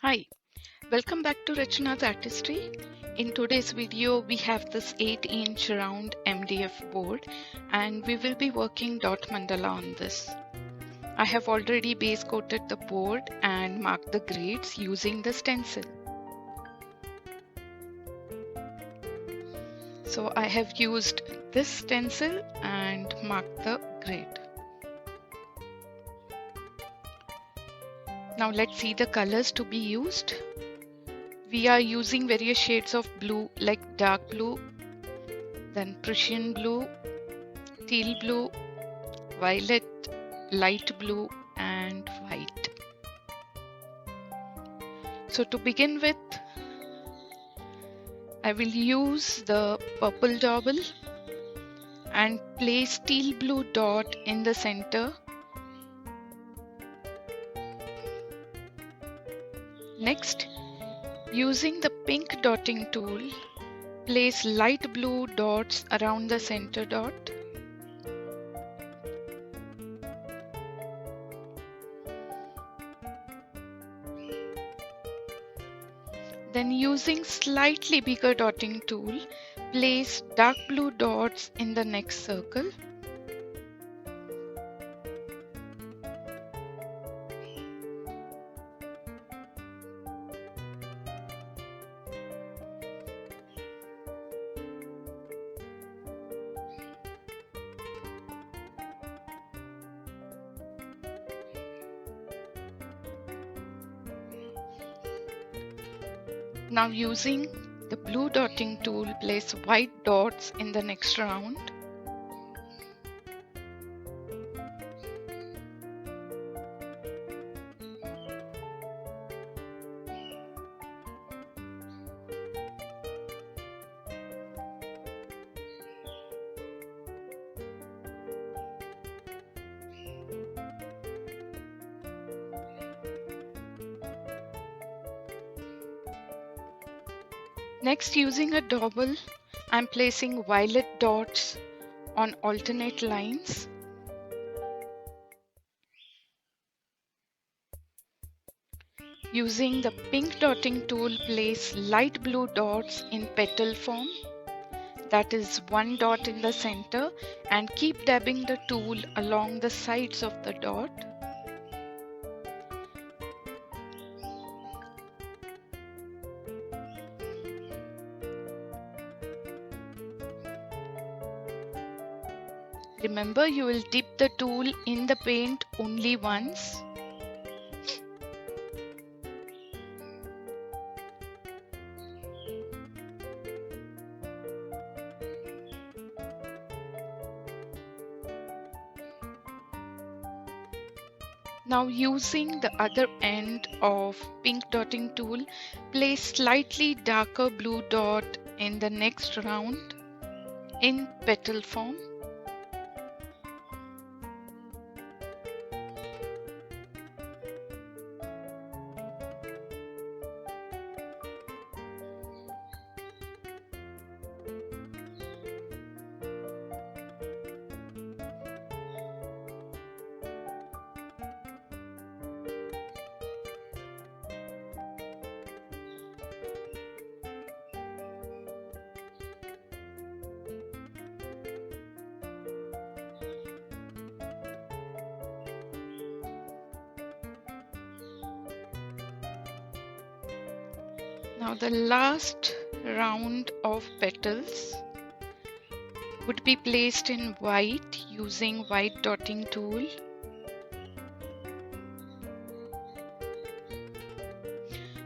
Hi, welcome back to Rachna's Artistry. In today's video, we have this 8-inch round MDF board and we will be working dot mandala on this. I have already base coated the board and marked the grades using the stencil. So I have used this stencil and marked the grade. Now let's see the colors to be used. We are using various shades of blue like dark blue, then Prussian blue, teal blue, violet, light blue and white. So to begin with, I will use the purple dauble and place teal blue dot in the center. Next, using the pink dotting tool, place light blue dots around the center dot. Then using slightly bigger dotting tool, place dark blue dots in the next circle. Now using the blue dotting tool, place white dots in the next round. Next, using a dauble, I am placing violet dots on alternate lines. Using the pink dotting tool, place light blue dots in petal form. That is one dot in the center, and keep dabbing the tool along the sides of the dot. Remember, you will dip the tool in the paint only once. Now using the other end of pink dotting tool, place slightly darker blue dot in the next round in petal form. Now the last round of petals would be placed in white using white dotting tool.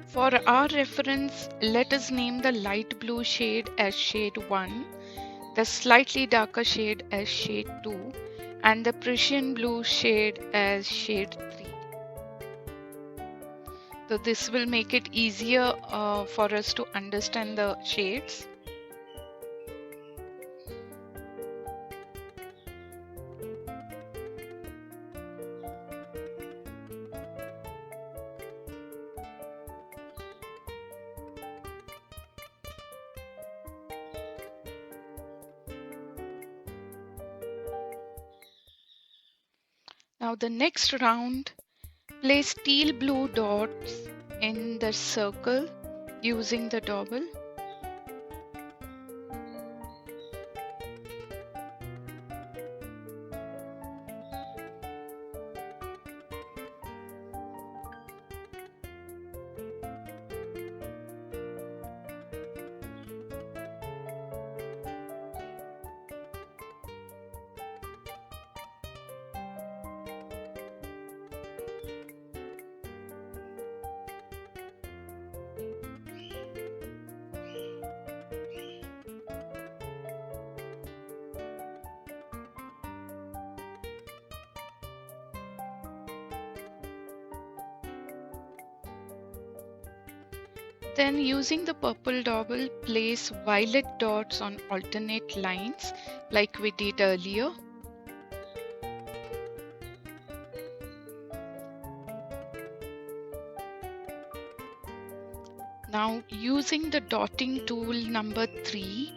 For our reference, let us name the light blue shade as shade 1, the slightly darker shade as shade 2, and the Prussian blue shade as shade 3. So this will make it easier for us to understand the shades. Now the next round, place teal blue dots in the circle using the dowel. Then using the purple dowel, place violet dots on alternate lines like we did earlier. Now using the dotting tool number 3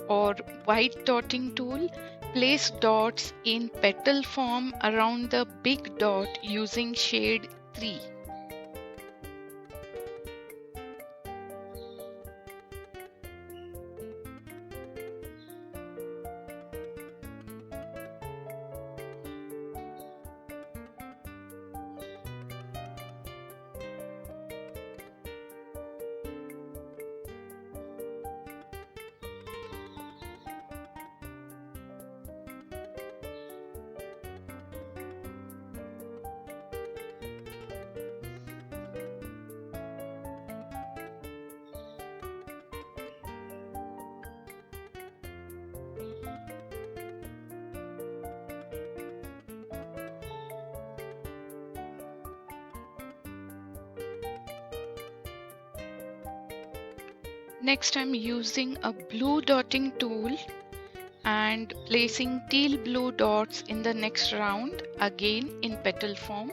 or white dotting tool, place dots in petal form around the big dot using shade 3. Next, I'm using a blue dotting tool and placing teal blue dots in the next round, again in petal form.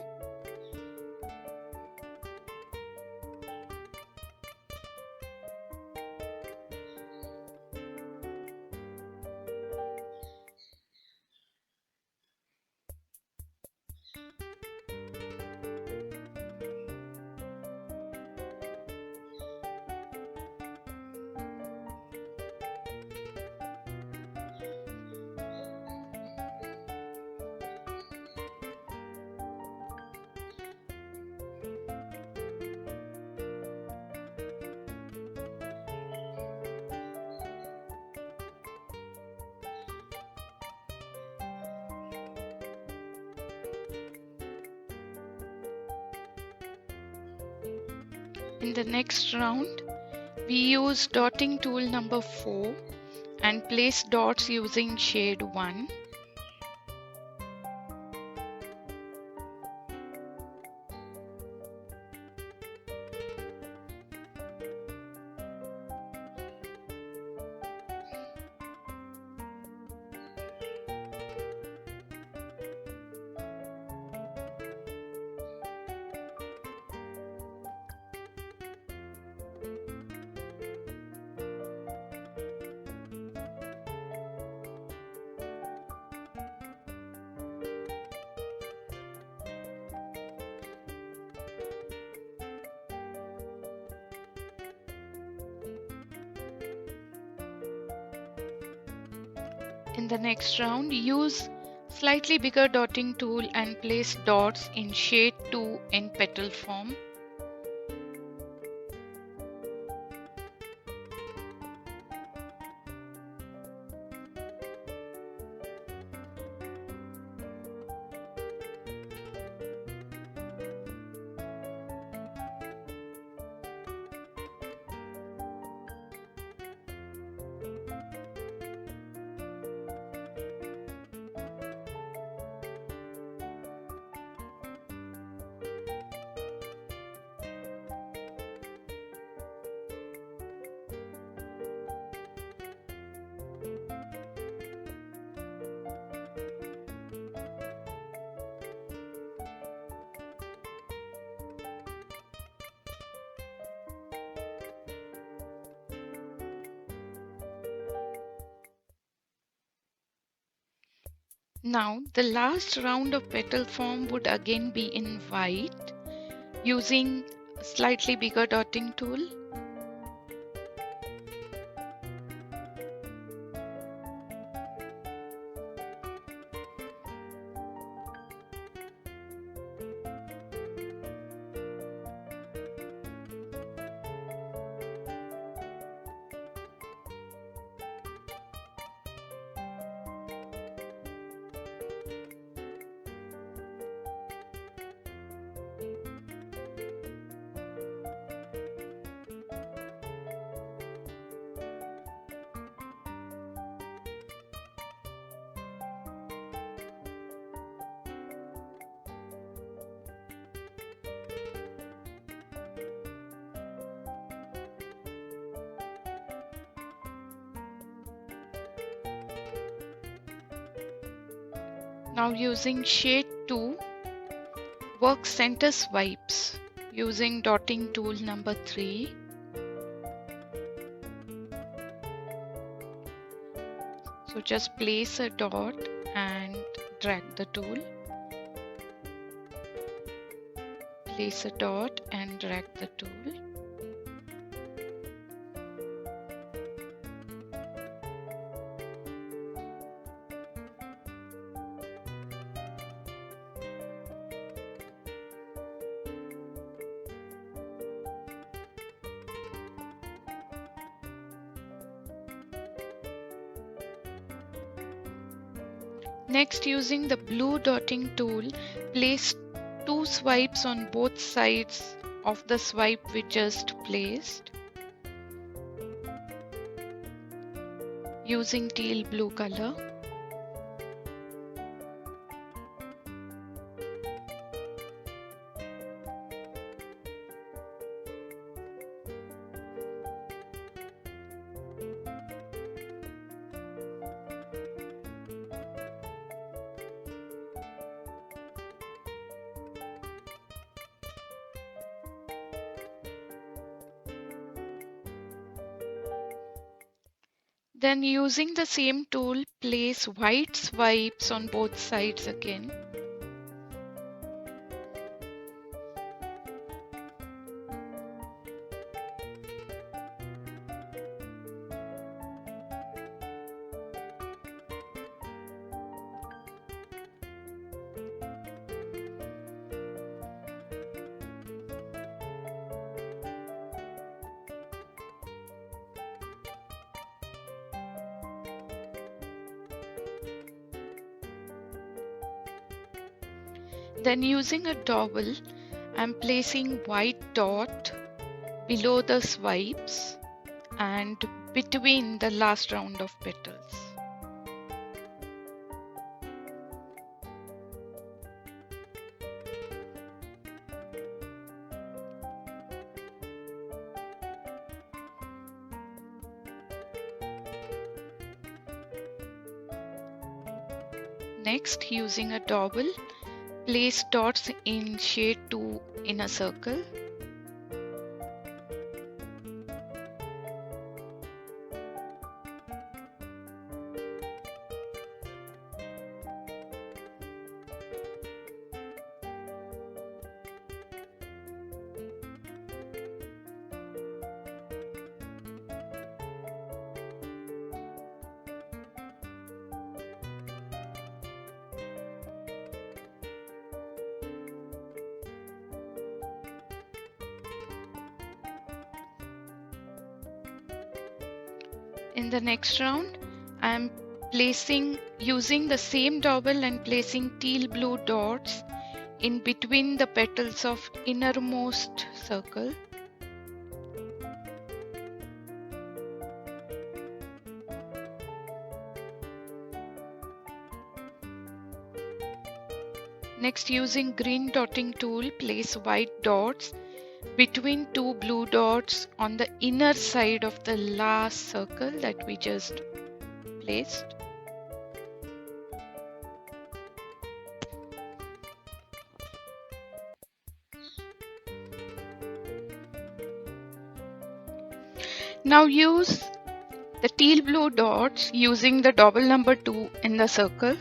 In the next round, we use dotting tool number 4 and place dots using shade 1. In the next round, use slightly bigger dotting tool and place dots in shade 2 in petal form. Now the last round of petal form would again be in white using a slightly bigger dotting tool. Now using shade 2, work center swipes using dotting tool number 3. So just place a dot and drag the tool. Place a dot and drag the tool. Next, using the blue dotting tool, place 2 swipes on both sides of the swipe we just placed. Using teal blue color. Then using the same tool, place white swipes on both sides again. Then using a dowel, I'm placing white dot below the swipes and between the last round of petals. Next, using a dowel, place dots in shade 2 in a circle. In the next round, I am using the same dowel and placing teal blue dots in between the petals of innermost circle. Next, using green dotting tool, place white dots between 2 blue dots on the inner side of the last circle that we just placed. Now use the teal blue dots using the dowel number 2 in the circle.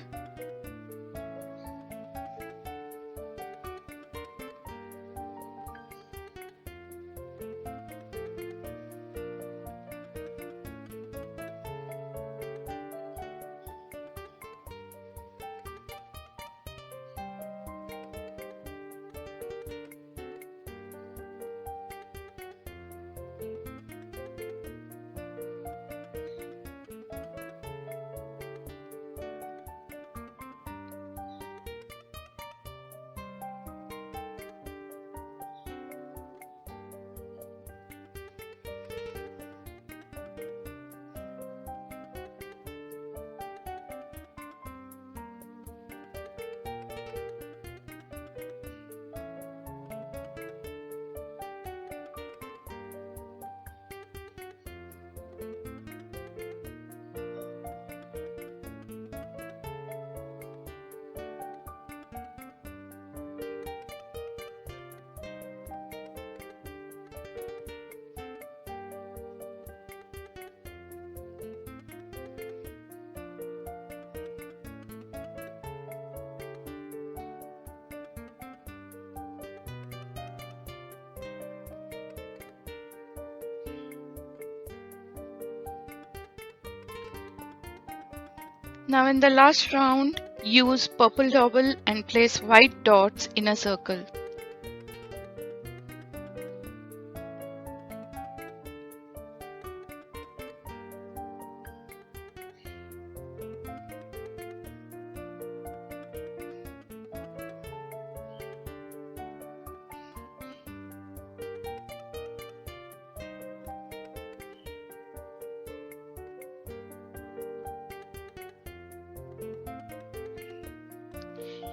Now in the last round, use purple dowel and place white dots in a circle.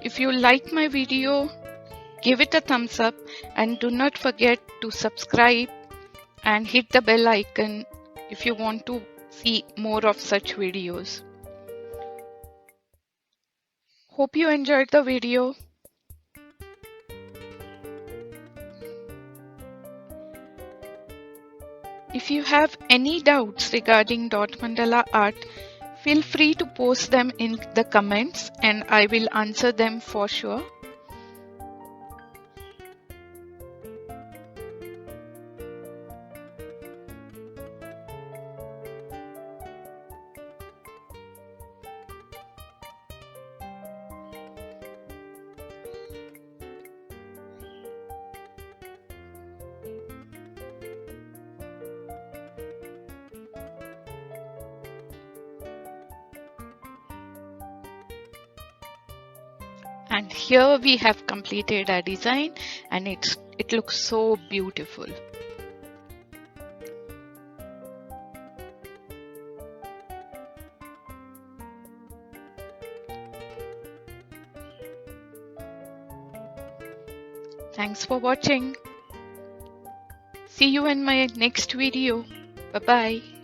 If you like my video, give it a thumbs up and do not forget to subscribe and hit the bell icon if you want to see more of such videos. Hope you enjoyed the video. If you have any doubts regarding Dot Mandala art, feel free to post them in the comments and I will answer them for sure. And here we have completed our design and it looks so beautiful. Thanks for watching. See you in my next video. Bye bye.